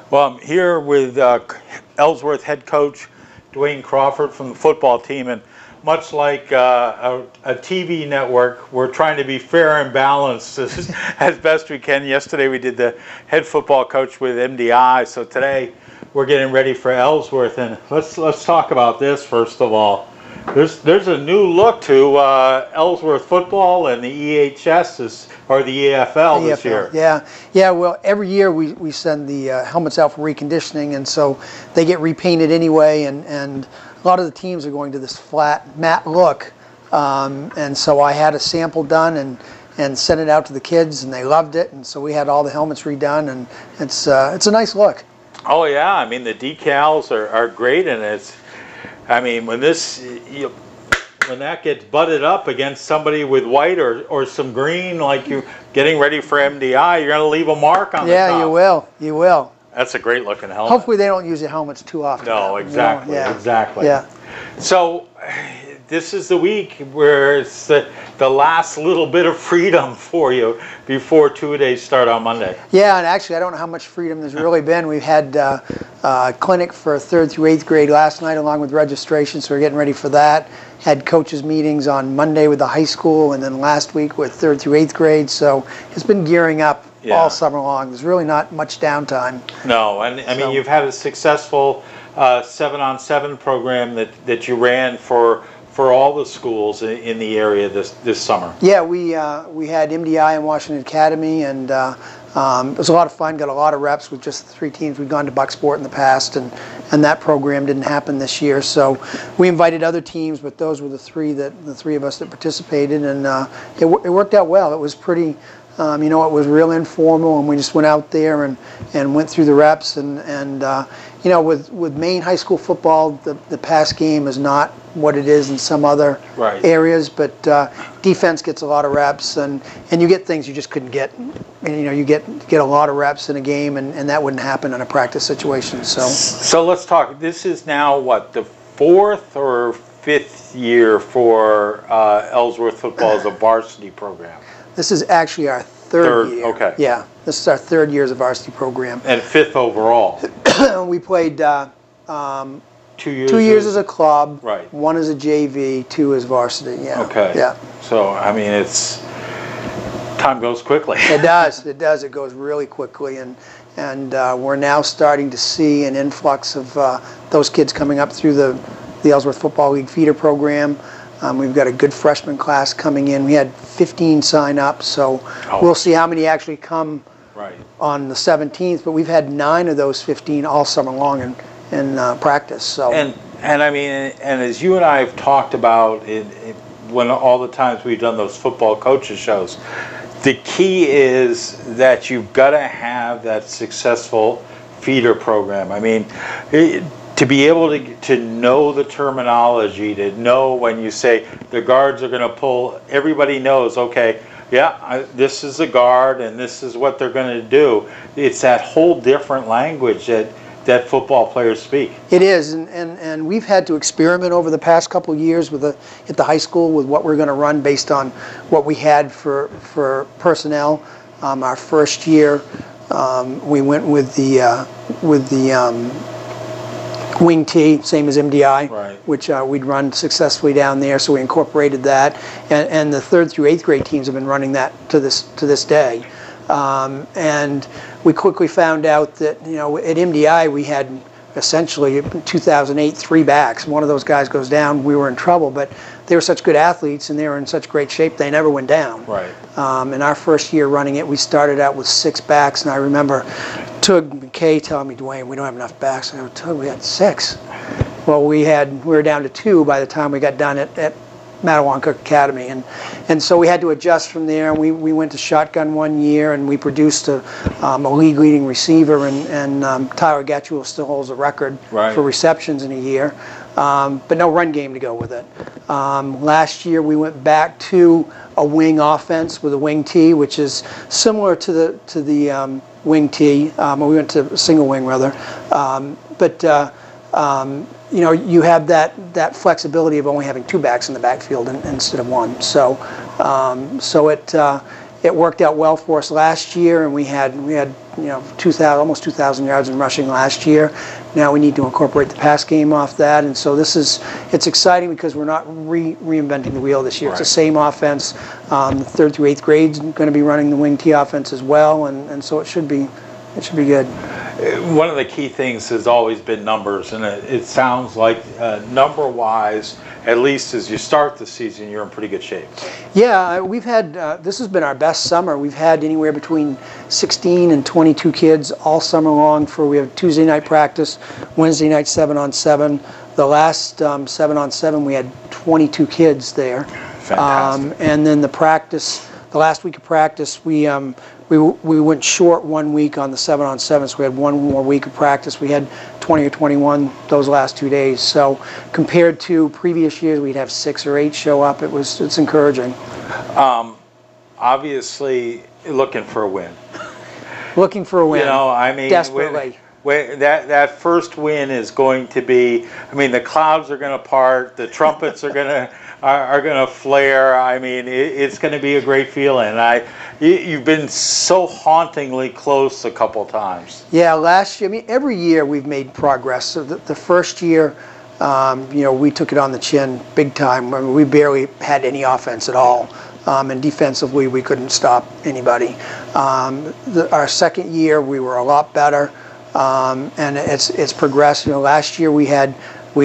Well, I'm here with Ellsworth head coach Duane Crawford from the football team, and much like a TV network, we're trying to be fair and balanced as best we can. Yesterday we did the head football coach with MDI, so today we're getting ready for Ellsworth, and let's talk about this first of all. There's a new look to Ellsworth football and the EHS or the EFL this year. Yeah. Well, every year we send the helmets out for reconditioning, and so they get repainted anyway. And a lot of the teams are going to this flat matte look. And so I had a sample done and sent it out to the kids, and they loved it. And so we had all the helmets redone, and it's a nice look. Oh yeah, I mean the decals are great, and when that gets butted up against somebody with white or some green, like you getting ready for MDI, you're going to leave a mark on the top. Yeah, you will. That's a great looking helmet. Hopefully they don't use the helmets too often. No, exactly, exactly. Yeah. So this is the week where it's the last little bit of freedom for you before two-a-days start on Monday. Yeah, and actually I don't know how much freedom there's really been. We've had a clinic for 3rd through 8th grade last night along with registration, so we're getting ready for that. Had coaches meetings on Monday with the high school, and then last week with 3rd through 8th grade, so it's been gearing up all summer long. There's really not much downtime. No, and I mean you've had a successful 7-on-7 program that you ran for all the schools in the area this summer. Yeah, we had MDI and Washington Academy, and it was a lot of fun. Got a lot of reps with just the 3 teams. We'd gone to Bucksport in the past, and that program didn't happen this year. So we invited other teams, but those were the three of us that participated, and it worked out well. It was pretty. It was real informal, and we just went out there and went through the reps. And with Maine high school football, the pass game is not what it is in some other areas, but defense gets a lot of reps, and you get things you just couldn't get. And, you get a lot of reps in a game, and that wouldn't happen in a practice situation. So let's talk. This is now what, the 4th or 5th year for Ellsworth football as a varsity program? This is actually our third year. Okay. Yeah, this is our 3rd year as a varsity program. And 5th overall. We played 2 years. 2 years as a club. Right. 1 as a JV, 2 as varsity. Yeah. Okay. Yeah. So time goes quickly. It does. It does. It goes really quickly, and we're now starting to see an influx of those kids coming up through the Ellsworth Football League feeder program. We've got a good freshman class coming in. We had 15 sign up, so we'll see how many actually come on the 17th. But we've had 9 of those 15 all summer long in practice. So and as you and I have talked about when all the times we've done those football coaches shows, the key is that you've got to have that successful feeder program. I mean, to be able to know the terminology, to know when you say the guards are going to pull, everybody knows, okay, this is a guard and this is what they're going to do. It's that whole different language that football players speak. It is, and we've had to experiment over the past couple of years at the high school with what we're going to run based on what we had for personnel. Our first year, we went with the wing T, same as MDI, which we'd run successfully down there, so we incorporated that. And the 3rd through 8th grade teams have been running that to this day. And we quickly found out that at MDI we had essentially in 2008 3 backs. One of those guys goes down, we were in trouble, but they were such good athletes and they were in such great shape they never went down. In our first year running it, we started out with 6 backs, and I remember Tug McKay telling me, "Duane, we don't have enough backs." I go, "Tug, we had 6." Well, we were down to 2 by the time we got done at Matawan Cook Academy, and so we had to adjust from there. And we went to shotgun 1 year, and we produced a league-leading receiver, and Tyler Gatchul still holds the record for receptions in a year, but no run game to go with it. Last year we went back to a wing offense with a wing T, which is similar to the wing T. We went to a single wing rather, but you have that flexibility of only having 2 backs in the backfield instead of 1. So it worked out well for us last year, and we had almost 2,000 yards in rushing last year. Now we need to incorporate the pass game off that, and so it's exciting because we're not reinventing the wheel this year. Right. It's the same offense. The 3rd through 8th grade's going to be running the wing T offense as well, and so it should be good. One of the key things has always been numbers, and it sounds like number-wise, at least as you start the season, you're in pretty good shape. Yeah, we've had, this has been our best summer. We've had anywhere between 16 and 22 kids all summer long. We have Tuesday night practice, Wednesday night 7-on-7. The last 7-on-7, we had 22 kids there. Fantastic. And then the last week of practice, we went short 1 week on the 7-on-7, so we had one more week of practice. We had 20 or 21 those last 2 days. So compared to previous years, we'd have 6 or 8 show up. It's encouraging. Obviously, looking for a win. Looking for a win. I mean, desperately. That first win is going to be. I mean, the clouds are going to part. The trumpets are going to flare. I mean, it's going to be a great feeling. You've been so hauntingly close a couple times. Yeah, last year. I mean, every year we've made progress. So the first year, we took it on the chin big time. I mean, we barely had any offense at all, and defensively we couldn't stop anybody. Our second year we were a lot better, and it's progressed. Last year we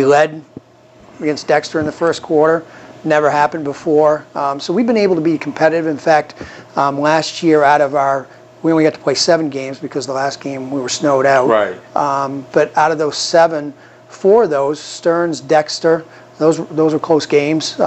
led against Dexter in the first quarter. Never happened before. So we've been able to be competitive. In fact, last year we only got to play 7 games because the last game we were snowed out. Right. But out of those 7, 4 of those, Stearns, Dexter, those were close games.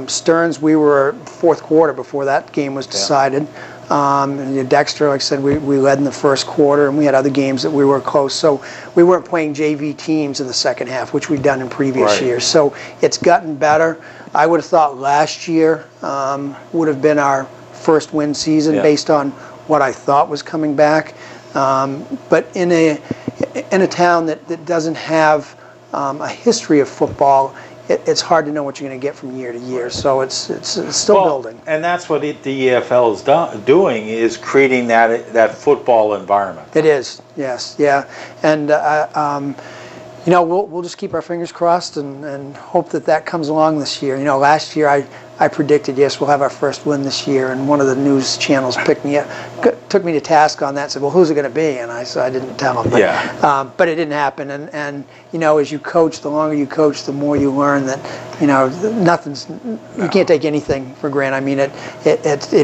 Stearns, we were fourth quarter before that game was decided. And Dexter, like I said, we led in the first quarter, and we had other games that we were close. So we weren't playing JV teams in the second half, which we'd done in previous years. So it's gotten better. I would have thought last year would have been our first win season based on what I thought was coming back. But in a town that doesn't have a history of football, it's hard to know what you're going to get from year to year. So it's still building. And that's what the EFL is doing, is creating that football environment. It is, yes, yeah. And we'll just keep our fingers crossed and hope that comes along this year. Last year I predicted, yes, we'll have our first win this year, and one of the news channels took me to task on that, said, well, who's it going to be? And I said, I didn't tell them. But it didn't happen. And as you coach, the longer you coach, the more you learn that, you can't take anything for granted. I mean, it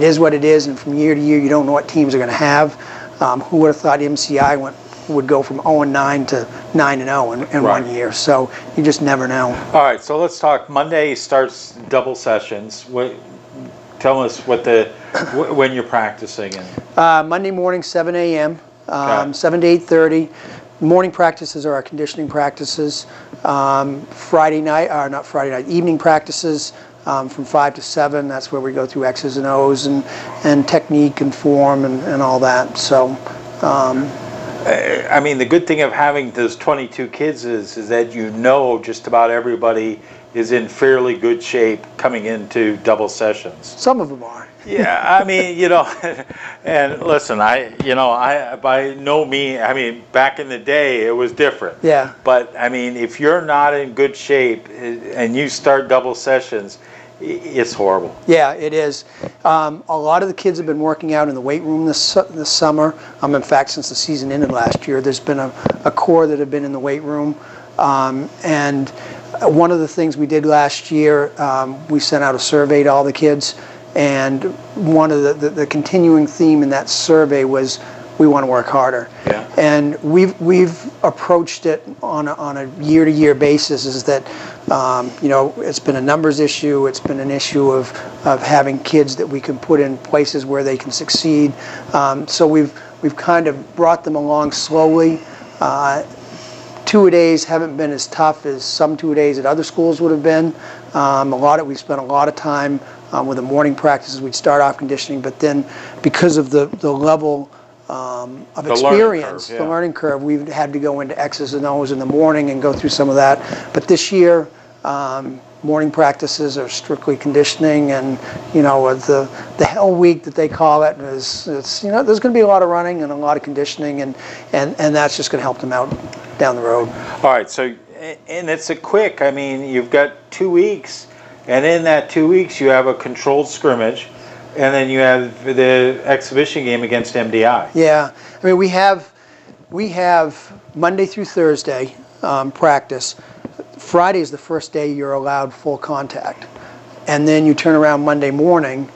is what it is, and from year to year, you don't know what teams are going to have. Who would have thought MCI would go from 0-9 to 9-0 in 1 year? So you just never know. All right, so let's talk. Monday starts double sessions. Tell us when you're practicing. Monday morning, 7 a.m., 7 to 8:30. Morning practices are our conditioning practices. Evening practices from 5 to 7. That's where we go through X's and O's and technique and form and all that. So. I mean, the good thing of having those 22 kids is that just about everybody is in fairly good shape coming into double sessions. Some of them are. Yeah, I mean, and listen, by no means, I mean, back in the day it was different. Yeah. But I mean, if you're not in good shape and you start double sessions, it's horrible. Yeah, it is. A lot of the kids have been working out in the weight room this summer. In fact, since the season ended last year, there's been a core that have been in the weight room. And one of the things we did last year, we sent out a survey to all the kids. And one of the continuing theme in that survey was, we want to work harder. Yeah. And we've approached it on a year-to-year basis, is that it's been a numbers issue. It's been an issue of having kids that we can put in places where they can succeed. So we've kind of brought them along slowly. 2-a-days haven't been as tough as some 2-a-days at other schools would have been. We've spent a lot of time with the morning practices. We'd start off conditioning, but then because of the level of experience, the learning curve, we've had to go into X's and O's in the morning and go through some of that. But this year, Morning practices are strictly conditioning, and the hell week that they call it is there's going to be a lot of running and a lot of conditioning, and that's just going to help them out down the road. All right, so and it's a quick. I mean, you've got 2 weeks, and in that 2 weeks you have a controlled scrimmage, and then you have the exhibition game against MDI. Yeah, I mean we have Monday through Thursday practice. Friday is the first day you're allowed full contact, and then you turn around Monday morning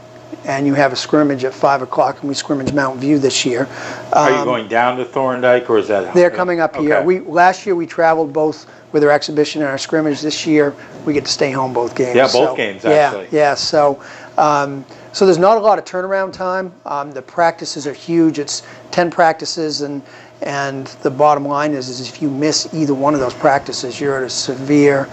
and you have a scrimmage at 5 o'clock, and we scrimmage Mountain View this year. Are you going down to Thorndike, or is that? They're coming up here. Okay. Last year we traveled both with our exhibition and our scrimmage. This year we get to stay home both games. Yeah, both games actually. Yeah. So there's not a lot of turnaround time. The practices are huge. It's 10 practices, and the bottom line is if you miss either one of those practices, you're at a severe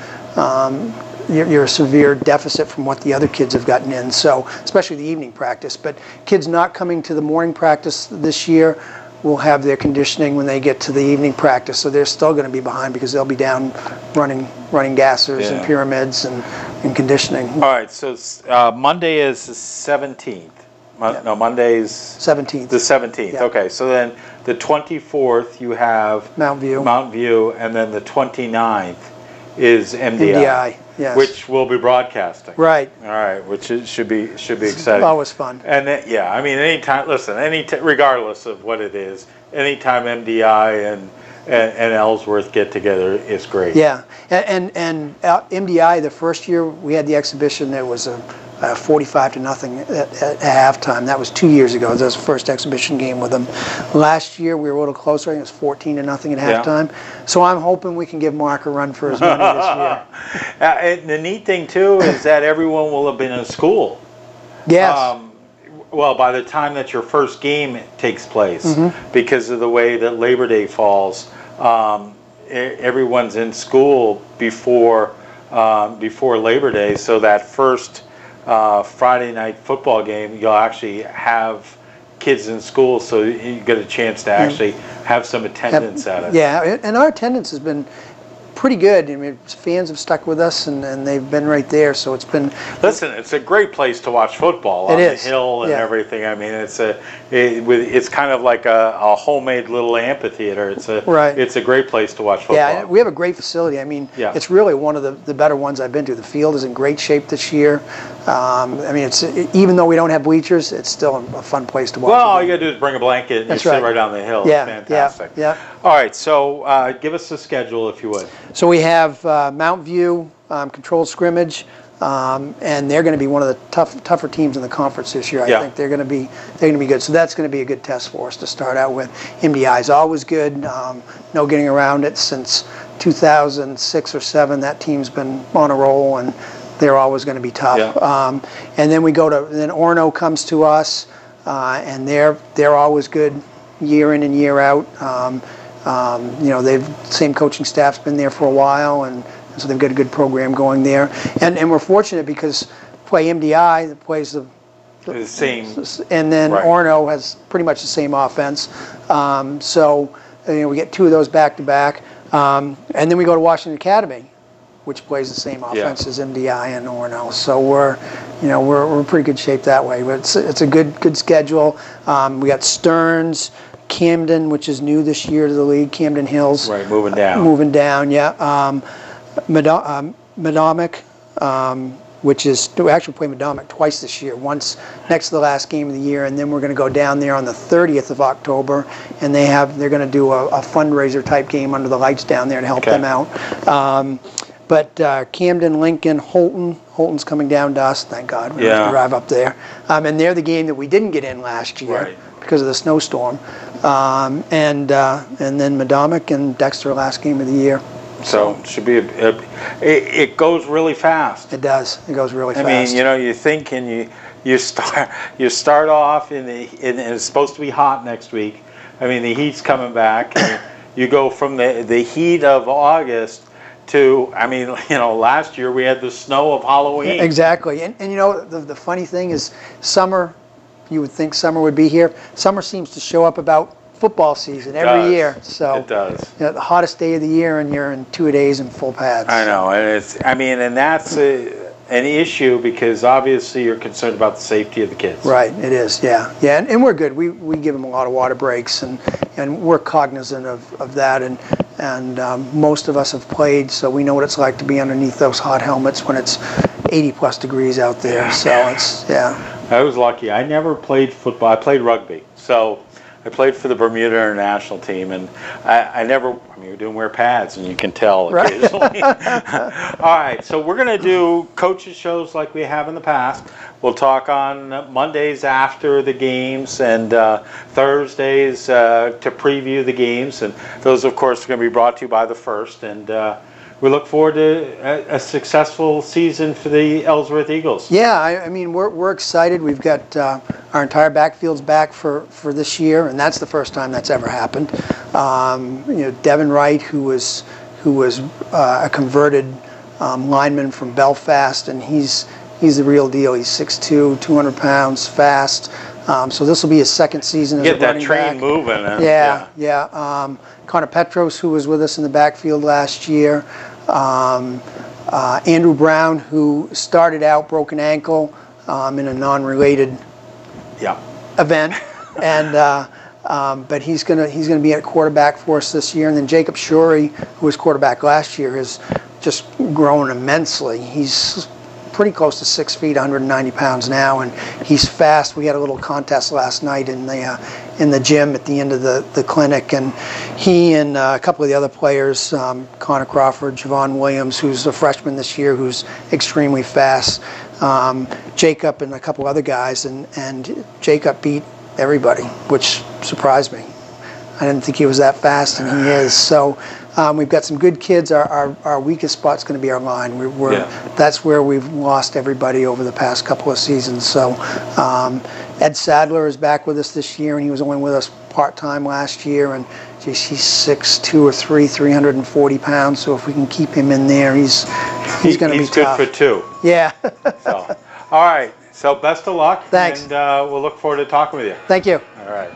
you're a severe deficit from what the other kids have gotten in. So especially the evening practice. But kids not coming to the morning practice this year will have their conditioning when they get to the evening practice. So they're still going to be behind because they'll be down running gassers and pyramids and conditioning. All right. So Monday is the 17th. No, Monday's 17th. The 17th. Yeah. Okay. So then the 24th you have Mountain View, and then the 29th is MDI. Yes. Which we'll be broadcasting. Right. All right, which should be exciting. Always fun. And then, I mean, anytime. Listen, regardless of what it is, anytime MDI and Ellsworth get together is great. Yeah, and MDI, the first year we had the exhibition, there was a 45-0 at halftime. That was 2 years ago. That was the first exhibition game with them. Last year we were a little closer. I think it was 14-0 at halftime. So I'm hoping we can give Mark a run for his money this year. And the neat thing too is that everyone will have been in school. Yes. Well, by the time that your first game takes place, because of the way that Labor Day falls, everyone's in school before Labor Day. So that first Friday night football game, you'll actually have kids in school, so you get a chance to actually have some attendance at it. Yeah, and our attendance has been pretty good. I mean, fans have stuck with us, and they've been right there. So it's been. Listen, it's a great place to watch football on the hill and everything. I mean, it's kind of like a homemade little amphitheater. It's a great place to watch football. Yeah, we have a great facility. I mean, it's really one of the better ones I've been to. The field is in great shape this year. I mean, even though we don't have bleachers, it's still a fun place to watch. Well, all you gotta do is bring a blanket and you sit right down the hill. Yeah, it's fantastic. Yeah. All right, so give us the schedule if you would. So we have Mountain View controlled scrimmage, and they're going to be one of the tougher teams in the conference this year. I think they're going to be good. So that's going to be a good test for us to start out with. MDI is always good. No getting around it since 2006 or 7. That team's been on a roll, and they're always going to be tough. Yeah. And then then Orono comes to us, and they're always good year in and year out. Same coaching staff's been there for a while, and so they've got a good program going there. And we're fortunate because play MDI that plays the same, and then Orono has pretty much the same offense. So we get 2 of those back to back, and then we go to Washington Academy, which plays the same offense as MDI and Orono. So we're in pretty good shape that way. But it's a good schedule. We got Stearns, Camden, which is new this year to the league, Camden Hills. Right, moving down. Moving down, yeah. Madomic, which is, we actually play Madomic twice this year, once next to the last game of the year, and then we're going to go down there on the 30th of October, and they're going to do a fundraiser type game under the lights down there to help them out. But Camden, Lincoln, Holton's coming down to us, thank God. We don't have to drive up there. And they're the game that we didn't get in last year because of the snowstorm. And then Madomic and Dexter last game of the year. So it should be it goes really fast. It does. It goes really fast. I mean, you think and you start off and it's supposed to be hot next week. I mean, the heat's coming back. And you go from the heat of August to, I mean, last year we had the snow of Halloween. Exactly. And the funny thing is, summer, you would think summer would be here. Summer seems to show up about football season every year. So it does. You know, the hottest day of the year, and you're in 2-a-days in full pads. I know, and that's an issue because obviously you're concerned about the safety of the kids. Right, it is, yeah. And we're good. We give them a lot of water breaks, and we're cognizant of that, and most of us have played, so we know what it's like to be underneath those hot helmets when it's 80+ degrees out there. So it's, yeah. I was lucky. I never played football. I played rugby. So I played for the Bermuda International team, and I never, I mean, we didn't wear pads, and you can tell occasionally. All right, so we're going to do coaches shows like we have in the past. We'll talk on Mondays after the games and Thursdays to preview the games, and those, of course, are going to be brought to you by the First, and we look forward to a successful season for the Ellsworth Eagles. Yeah, I mean, we're excited. We've got our entire backfield's back for this year, and that's the first time that's ever happened. You know, Devin Wright, who was a converted lineman from Belfast, and he's the real deal. He's 6'2", 200 pounds, fast. So this will be his second season as a running back. Get that train moving. Yeah. Connor Petros, who was with us in the backfield last year. Andrew Brown, who started out broken ankle in a non-related event, and but he's gonna be at quarterback for us this year. And then Jacob Shorey, who was quarterback last year, has just grown immensely. He's pretty close to 6 feet, 190 pounds now, and he's fast. We had a little contest last night in the gym at the end of the clinic, and he and a couple of the other players, Connor Crawford, Javon Williams, who's a freshman this year, who's extremely fast, Jacob and a couple other guys, and Jacob beat everybody, which surprised me. I didn't think he was that fast, and he is. So we've got some good kids. Our weakest spot's going to be our line. That's where we've lost everybody over the past couple of seasons. So Ed Sadler is back with us this year, and he was only with us part-time last year, and he's 6'2" or 340 pounds. So if we can keep him in there, he's going to be tough. He's good for two. Yeah. So, all right. So best of luck. Thanks. And we'll look forward to talking with you. Thank you. All right.